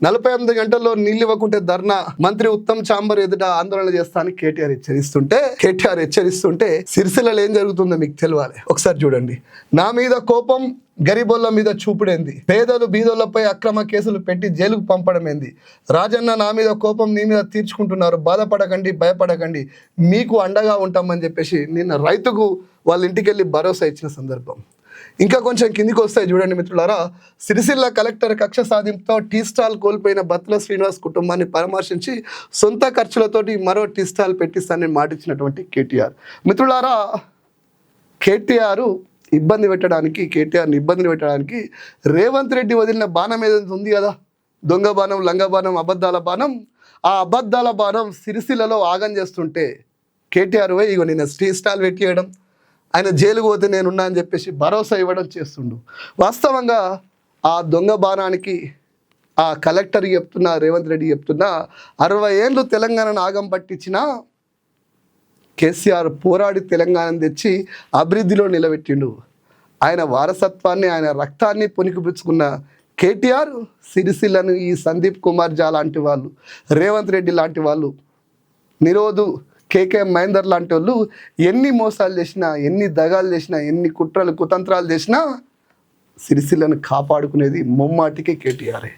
48 గంటల్లో నీళ్ళు ఇవ్వకుంటే ధర్నా, మంత్రి ఉత్తమ్ చాంబర్ ఎదుట ఆందోళన చేస్తానని కేటీఆర్ హెచ్చరిస్తుంటే సిరిసిల్లలో ఏం జరుగుతుందో మీకు తెలియాలి. ఒకసారి చూడండి. నా మీద కోపం, గరీబోళ్ళ మీద చూపుడేంది, పేదలు బీదోళ్లపై అక్రమ కేసులు పెట్టి జైలుకు పంపడమేంది, రాజన్న నా మీద కోపం నీ మీద తీర్చుకుంటున్నారు, బాధపడకండి, భయపడకండి, మీకు అండగా ఉంటామని చెప్పేసి నిన్న రైతుకు వాళ్ళ ఇంటికి వెళ్ళి భరోసా ఇచ్చిన సందర్భం. ఇంకా కొంచెం కిందికి వస్తాయి చూడండి మిత్రులారా. సిరిసిల్ల కలెక్టర్ కక్ష సాధింపుతో టీ స్టాల్ కోల్పోయిన బత్తుల శ్రీనివాస్ కుటుంబాన్ని పరామర్శించి సొంత ఖర్చులతోటి మరో టీ స్టాల్ పెట్టిస్తానని మాటిచ్చినటువంటి కేటీఆర్. మిత్రులారా, కేటీఆర్ని ఇబ్బంది పెట్టడానికి రేవంత్ రెడ్డి వదిలిన బాణం ఏదైతే ఉంది కదా, దొంగ బాణం, లంగ బాణం, అబద్ధాల బాణం, ఆ అబద్ధాల బాణం సిరిసిల్లలో ఆగం చేస్తుంటే కేటీఆర్ ఇగో నిన్న టీ స్టాల్ పెట్టియడం, ఆయన జైలుకు పోతే నేనున్నా అని చెప్పేసి భరోసా ఇవ్వడం చేస్తుండు. వాస్తవంగా ఆ దొంగ బాణానికి ఆ కలెక్టర్ చెప్తున్నా, రేవంత్ రెడ్డి చెప్తున్నా, 60 ఏళ్ళు తెలంగాణను ఆగం పట్టించిన కేసీఆర్ పోరాడి తెలంగాణను తెచ్చి అభివృద్ధిలో నిలబెట్టిండు. ఆయన వారసత్వాన్ని, ఆయన రక్తాన్ని పొనికిపుచ్చుకున్న కేటీఆర్ సిరిసిల్లను ఈ సందీప్ కుమార్ జా లాంటి వాళ్ళు, రేవంత్ రెడ్డి లాంటి వాళ్ళు, నిరోధు కేకే మహేందర్ లాంటి వాళ్ళు ఎన్ని మోసాలు చేసినా, ఎన్ని దగాలు చేసినా, ఎన్ని కుట్రలు కుతంత్రాలు చేసినా సిరిసిల్లను కాపాడుకునేది ముమ్మాటికి కేటీఆరే.